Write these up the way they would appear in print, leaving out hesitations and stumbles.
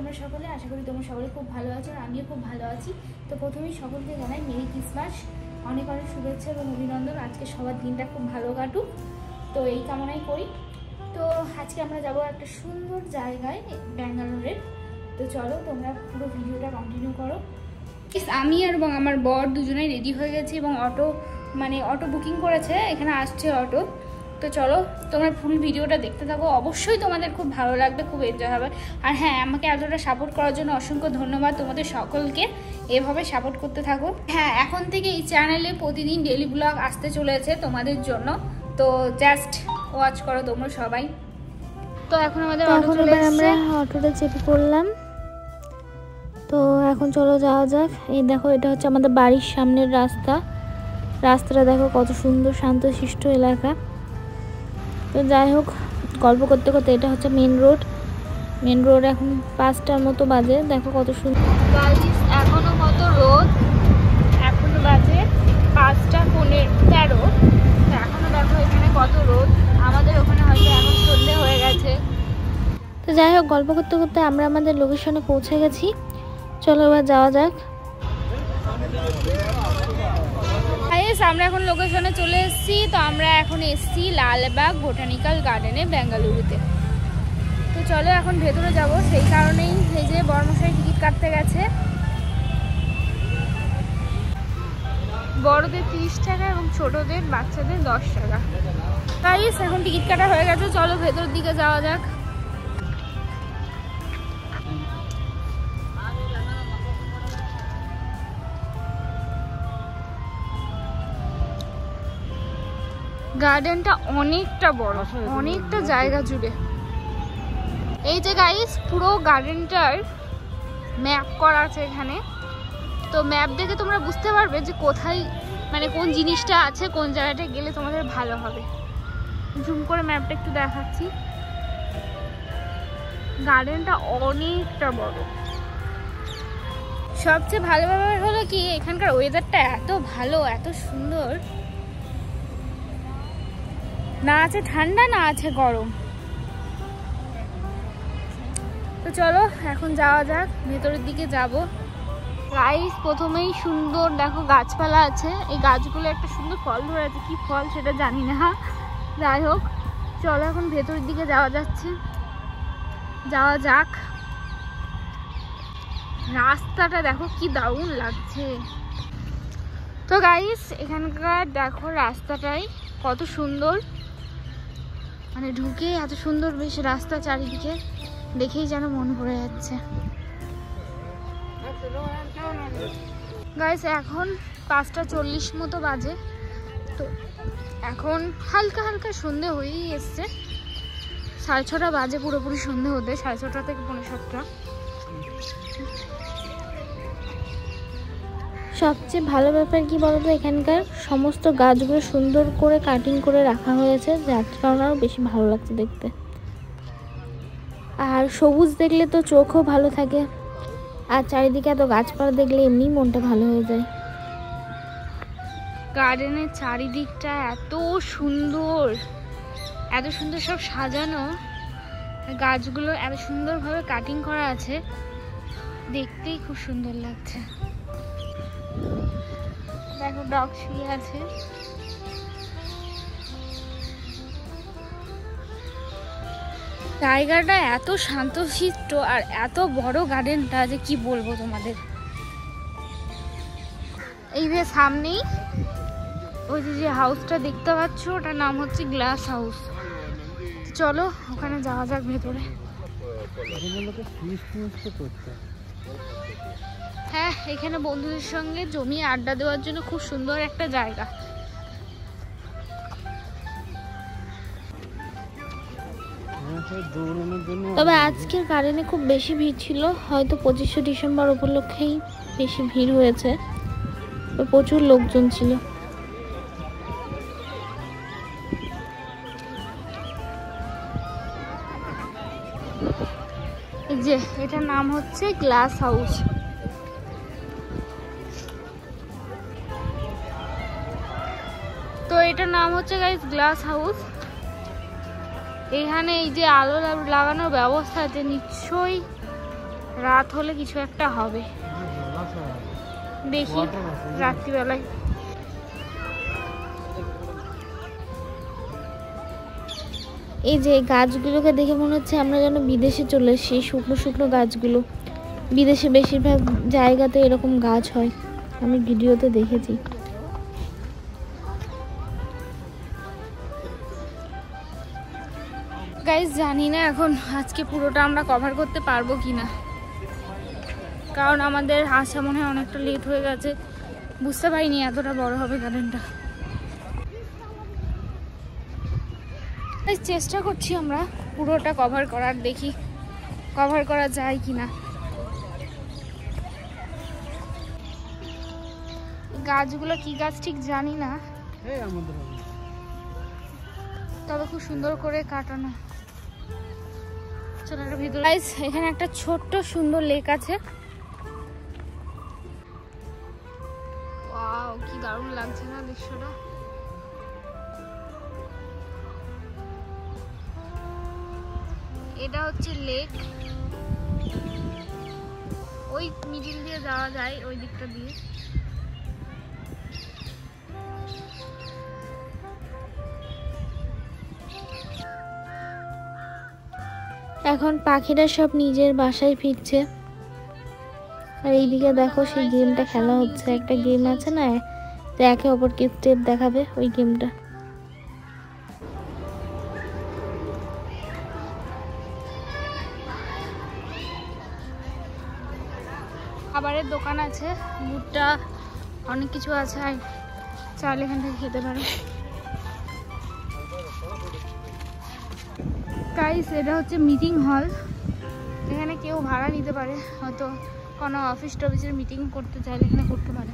তোমরা সকলে? আশা করি তোমরা সকলে খুব ভালো আছো, আর আমিও খুব ভালো আছি। তো প্রথমেই সকলকে জানাই মেরি ক্রিসমাস, অনেক অনেক শুভেচ্ছা এবং অভিনন্দন। আজকে সবার দিনটা খুব ভালো কাটুক, তো এই কামনাই করি। তো আজকে আমরা যাব একটা সুন্দর জায়গায় ব্যাঙ্গালোরের। তো চলো তোমরা পুরো ভিডিওটা কন্টিনিউ করো। আমি আর এবং আমার বর দুজনেই রেডি হয়ে গেছি এবং অটো বুকিং করেছে, এখানে আসছে অটো। তো চলো তোমরা ফুল ভিডিওটা দেখতে থাকো, অবশ্যই তোমাদের খুব ভালো লাগবে, খুব এনজয় হবে। আর হ্যাঁ, আমাকে এতটা সাপোর্ট করার জন্য অসংখ্য ধন্যবাদ তোমাদের সকলকে, এভাবে সাপোর্ট করতে থাকো। হ্যাঁ, এখন থেকে এই চ্যানেলে প্রতিদিন ডেইলি ব্লগ আসতে চলেছে তোমাদের জন্য, তো জাস্ট ওয়াচ করো তোমরা সবাই। তো এখন আমাদের আমরা অটোতে চেপে পড়লাম। তো এখন চলো যাওয়া যাক। এই দেখো, এটা হচ্ছে আমাদের বাড়ির সামনের রাস্তাটা দেখো কত সুন্দর, শান্তশিষ্ট এলাকা। তো যাই হোক, গল্প করতে করতে এটা হচ্ছে মেন রোড। এখন 5টার মতো বাজে, দেখো কত সুন্দর। এখনো কত রোদ, এখনো বাজে 5:13। এখনো দেখো এখানে কত রোদ, আমাদের ওখানে হয়তো এখন সন্ধ্যে হয়ে গেছে। তো যাই হোক, গল্প করতে করতে আমরা আমাদের লোকেশনে পৌঁছে গেছি। চলো এবার যাওয়া যাক। আমরা এখন লোকেশনে চলে এসেছি। তো আমরা এখন এসেছি লালবাগ বোটানিক্যাল গার্ডেনে বেঙ্গালুরুতে। তো চলো এখন ভেতরে যাব, সেই কারণেই এই যে বড়মশাই টিকিট কাটতে গেছে। বড়দের 30 টাকা এবং ছোটদের বাচ্চাদের 10 টাকা। গাইস এখন টিকিট কাটা হয়ে গেছে, চলো ভেতরের দিকে যাওয়া যাক। গার্ডেনটা অনেকটা বড়, অনেকটা জায়গা জুড়ে। এই যে গাইস, পুরো গার্ডেনটার ম্যাপ করা আছে এখানে। তো ম্যাপ দেখে তোমরা বুঝতে পারবে যে কোথায়, কোন জিনিসটা আছে, কোন জায়গাটা গেলে তোমাদের ভালো হবে। জুম করে ম্যাপটা একটু দেখাচ্ছি। গার্ডেনটা অনেকটা বড়। সবচেয়ে ভালো ব্যাপার হলো কি, এখানকার ওয়েদারটা এত ভালো, এত সুন্দর। না আছে ঠান্ডা, না আছে গরম। তো চলো এখন যাওয়া যাক, ভেতরের দিকে যাব। গাইস প্রথমেই সুন্দর দেখো গাছপালা আছে, এই গাছগুলো একটা সুন্দর ফল ধরে আছে, কি ফল সেটা জানি না। যাই হোক, চলো এখন ভেতরের দিকে যাওয়া যাক। রাস্তাটা দেখো কি দারুণ লাগছে। তো গাইস এখানকার দেখো রাস্তাটাই কত সুন্দর, ঢুকে এত সুন্দর বেশ রাস্তা, চারিদিকে দেখেই যেন মন ভরে যাচ্ছে। গাইস এখন 5:40 মতো বাজে। তো এখন হালকা হালকা সন্ধে হয়েই এসছে, 6:30 বাজে পুরোপুরি সন্ধে হতে, 6:30 থেকে 7:45। সবচেয়ে ভালো ব্যাপার কি বলতো, এখানকার সমস্ত গাছগুলো সুন্দর করে কাটিং করে রাখা হয়েছে, যার কারণে আরও বেশি ভালো লাগছে দেখতে। আর সবুজ দেখলে তো চোখও ভালো থাকে, আর চারিদিকে এত গাছপালা দেখলে এমনি মনটা ভালো হয়ে যায়। গার্ডেনের চারিদিকটা এত সুন্দর সব সাজানো, গাছগুলো এত সুন্দরভাবে কাটিং করা আছে, দেখতেই খুব সুন্দর লাগছে। দেখো ডগ শুয়ে আছে। জায়গাটা এত শান্তশিষ্ট আর এত বড় গার্ডেনটা যে কি বলবো তোমাদের। এই যে সামনেই ওই যে হাউসটা দেখতে পাচ্ছ, ওটার নাম হচ্ছে গ্লাস হাউস। চলো ওখানে যাওয়া যাক ভেতরে। হ্যাঁ, এখানে বন্ধুদের সঙ্গে জমিয়ে আড্ডা দেওয়ার জন্য খুব সুন্দর একটা জায়গা। তবে আজকের গার্ডেনে খুব বেশি ভিড় ছিল, হয়তো 25শে ডিসেম্বর উপলক্ষেই বেশি ভিড় হয়েছে, প্রচুর লোকজন ছিল। এই যে এটার নাম হচ্ছে গ্লাস হাউস। তো এটার নাম হচ্ছে গাইস গ্লাস হাউস। এখানে এই যে আলো লাগানোর ব্যবস্থা আছে, নিশ্চয়ই রাত হলে কিছু একটা হবে, দেখি রাত্রিবেলায়। এই যে গাছগুলোকে দেখে মনে হচ্ছে আমরা যেন বিদেশে চলে এসেছি। শুকনো শুকনো গাছগুলো, বিদেশে বেশিরভাগ জায়গাতে এরকম গাছ হয়, আমি ভিডিওতে দেখেছি। গাইস জানি না এখন আজকে পুরোটা আমরা কভার করতে পারবো কিনা, কারণ আমাদের আসা মনে হয় অনেকটা লেট হয়ে গেছে, বুঝতে পারিনি এতটা বড় হবে গার্ডেনটা। চেষ্টা করছি আমরা পুরোটা কভার করার, দেখি কভার করা যায় কিনা। গাছগুলো কি গাছ ঠিক জানি না, তবে খুব সুন্দর করে কাটানো। চলো ভিতরে। গাইস এখানে একটা ছোট্ট সুন্দর লেক আছে, ওয়াও কি দারুণ লাগছে না দৃশ্যটা। এটা হচ্ছে লেক, ওই মিডিল দিয়ে যাওয়া যায়, ওই দিকটা দিয়ে। এখন পাখিরা সব নিজের বাসায় ফিরছে, আর এইদিকে দেখো সেই গেমটা খেলা হচ্ছে। একটা গেম আছে না, তো একে অপরকে স্টেপ দেখাবে, ওই গেমটা। খাবারের দোকান আছে, ভুট্টা অনেক কিছু আছে, আর চাইলে এখান থেকে খেতে পারো। গাইস এটা হচ্ছে মিটিং হল, এখানে কেউ ভাড়া নিতে পারে, হয়তো কোনো অফিস টফিসের মিটিং করতে চাইলে এখানে করতে পারে।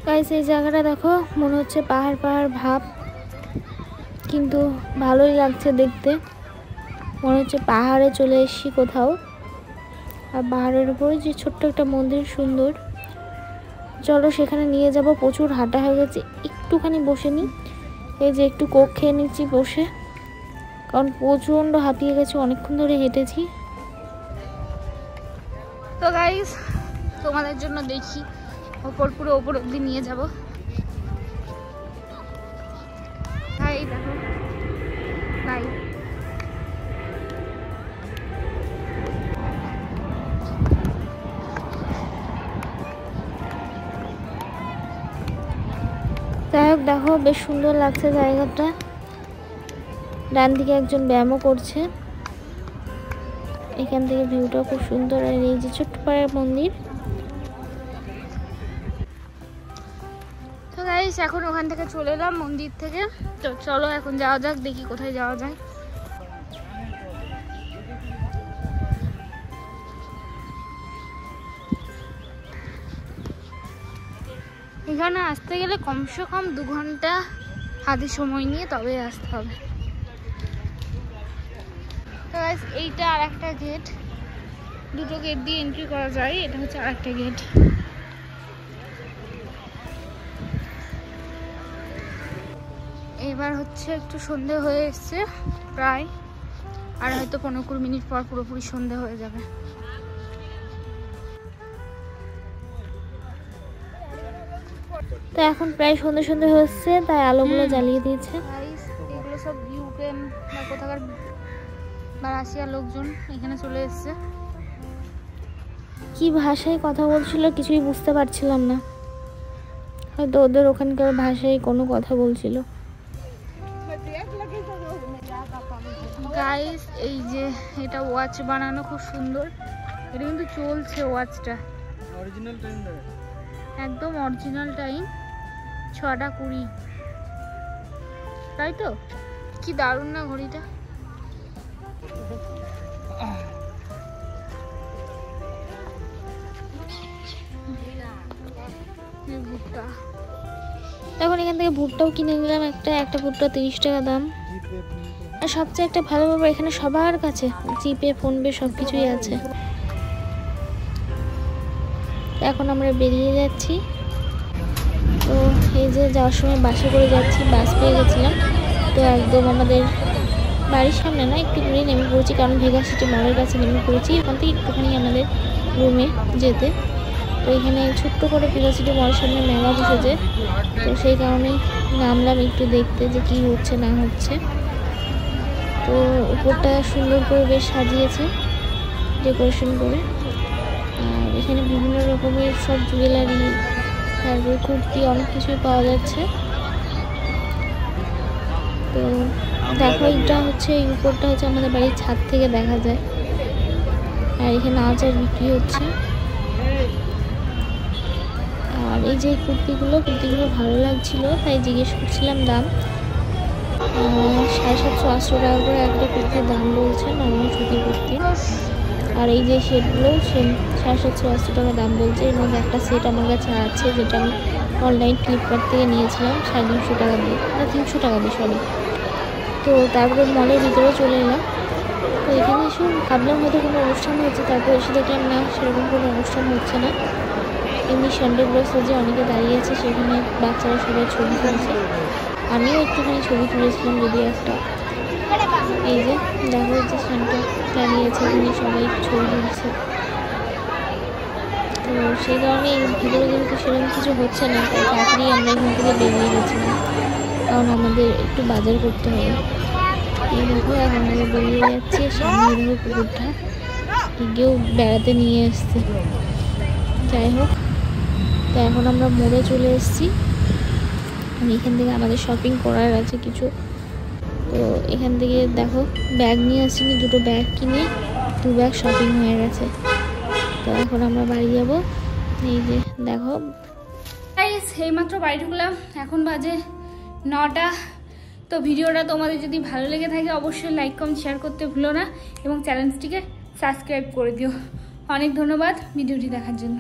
গাইস এই জায়গাটা দেখো, মনে হচ্ছে পাহাড় পাহাড় ভাব, কিন্তু ভালোই লাগছে দেখতে। মনে হচ্ছে পাহাড়ে চলে এসেছি কোথাও। আর পাহাড়ের উপরে যে ছোট্ট একটা মন্দির, সুন্দর। চলো সেখানে নিয়ে যাব। প্রচুর হাঁটা হয়ে গেছে, একটুখানি বসে নিই। এই যে একটু কোক খেয়ে নিচ্ছি বসে, কারণ প্রচণ্ড হাঁপিয়ে গেছে, অনেকক্ষণ ধরে হেঁটেছি। তো গাইস তোমাদের জন্য দেখি পুরো ওপর অব্দি নিয়ে যাব। হাই দেখো বাই। যাই হোক দেখো, বেশ সুন্দর লাগছে জায়গাটা। ডান দিকে একজন ব্যায়ামও করছে, এখান থেকে ভিউটা খুব সুন্দর। আর এই যে ছোট্ট পাড়ার মন্দির। তো গাইস এখন ওখান থেকে চলে এলাম মন্দির থেকে, তো চলো এখন যাওয়া যাক, দেখি কোথায় যাওয়া যায়। এখানে আসতে গেলে কমসে কম 2 ঘন্টা হাতে সময় নিয়ে তবে আসতে হবে। তো গাইস এইটা আর একটা গেট, দুটো গেট দিয়ে এন্ট্রি করা যায়, এটা হচ্ছে আর একটা গেট। এবার হচ্ছে একটু সন্ধে হয়ে এসছে প্রায়, আর হয়তো 15-20 মিনিট পর পুরোপুরি সন্ধে হয়ে যাবে। তো এখন প্রায় সন্ধ্যে সন্ধ্যে হচ্ছে, তাই আলোগুলো জ্বালিয়ে দিয়েছে। এগুলো সব ইউক্রেন বা কোথাকার বা রাশিয়ার লোকজন এখানে চলে এসছে। কি ভাষায় কথা বলছিল কিছুই বুঝতে পারছিলাম না, হয়তো ওদের ওখানকার ভাষায় কোনো কথা বলছিল। গাইস এই যে এটা ওয়াচ বানানো, খুব সুন্দর। এটা কিন্তু চলছে ওয়াচটা, অরিজিনাল টাইম দেয়, একদম অরিজিনাল টাইম, 6টা 20, তাই তো? কি দারুণ না ঘড়িটা। ভুট্টা এখন এখান থেকে ভুট্টাও কিনে নিলাম, একটা ভুট্টা 30 টাকা দাম। আর সবচেয়ে একটা ভালো ব্যাপার, এখানে সবার কাছে জিপে ফোনপে সব কিছুই আছে। এখন আমরা বেরিয়ে যাচ্ছি। তো এই যে যাওয়ার সময় বাসে করে যাচ্ছি, বাস পেয়ে গেছিলাম, তো একদম আমাদের বাড়ির সামনে না, একটু দূরে নেমে পড়েছি, কারণ ভেগা সিটি মলের কাছে নেমে পড়েছি। এখান থেকে একটুখানি আমাদের রুমে যেতে। তো এখানে ছোট্ট করে ভেগা সিটি মলের সামনে মেলা বসেছে, তো সেই কারণেই নামলাম একটু দেখতে যে কি হচ্ছে না হচ্ছে। তো উপরটা সুন্দর করে বেশ সাজিয়েছে ডেকোরেশন করে। আর এখানে বিভিন্ন রকমের সব জুয়েলারি, তারপরে কুর্তি, অনেক কিছুই পাওয়া যাচ্ছে। তো দেখো, এটা হচ্ছে এই উপরটা হচ্ছে আমাদের বাড়ির ছাদ থেকে দেখা যায়। আর এখানে আচার বিক্রি হচ্ছে। আর এই যে কুর্তিগুলো ভালো লাগছিল, তাই জিজ্ঞেস করছিলাম দাম। 750-800 টাকা করে একটা কুর্তির দাম বলছে, নর্মাল সুতির কুর্তি। আর এই যে সেটগুলো সেম 750-800 টাকা দাম বলছে। এর মধ্যে একটা সেট আমার কাছে আছে, যেটা আমি অনলাইন ফ্লিপকার্ট থেকে নিয়েছিলাম 350 টাকা দিয়ে, না 300 টাকা দিয়ে, সরি। তো তারপরে মলের ভিতরে চলে এলাম। তো এখানে এসে ভাবলাম হয়তো কোনো অনুষ্ঠান হচ্ছে, তারপর এসে দেখলাম না, সেরকম কোনো অনুষ্ঠান হচ্ছে না। এমনি সানডে ব্লগস যে অনেকে দাঁড়িয়ে আছে, সেখানে বাচ্চারা সবাই ছবি তুলছে। আমিও একটুখানি ছবি তুলেছিলাম, যদিও একটা। এই যে দেখো, যে সানটা দাঁড়িয়ে আছে, এখানে সবাই ছবি তুলছে। তো সেই কারণে ভিতরে যেহেতু সেরকম কিছু হচ্ছে না, তাই তাড়াতাড়ি আমরা এখান থেকে বেরিয়ে গেছিলাম, কারণ আমাদের একটু বাজার করতে হবে। এই দেখো, এখন আমরা বেরিয়ে যাচ্ছি। সামনে দেখো পুকুরটা, কেউ বেড়াতে নিয়ে এসছে। যাই হোক, তো এখন আমরা মোড়ে চলে এসেছি। এখান থেকে আমাদের শপিং করার আছে কিছু। তো এখান থেকে দেখো, ব্যাগ নিয়ে আসিনি, 2টো ব্যাগ কিনে 2 ব্যাগ শপিং হয়ে গেছে। তো এখন আমরা বাড়ি যাব। এই যে দেখো, এইমাত্র বাড়ি ঢুকলাম, এখন বাজে 9টা। তো ভিডিওটা তোমাদের যদি ভালো লেগে থাকে অবশ্যই লাইক, কমেন্ট, শেয়ার করতে ভুলো না, এবং চ্যানেলটিকে সাবস্ক্রাইব করে দিও। অনেক ধন্যবাদ ভিডিওটি দেখার জন্য।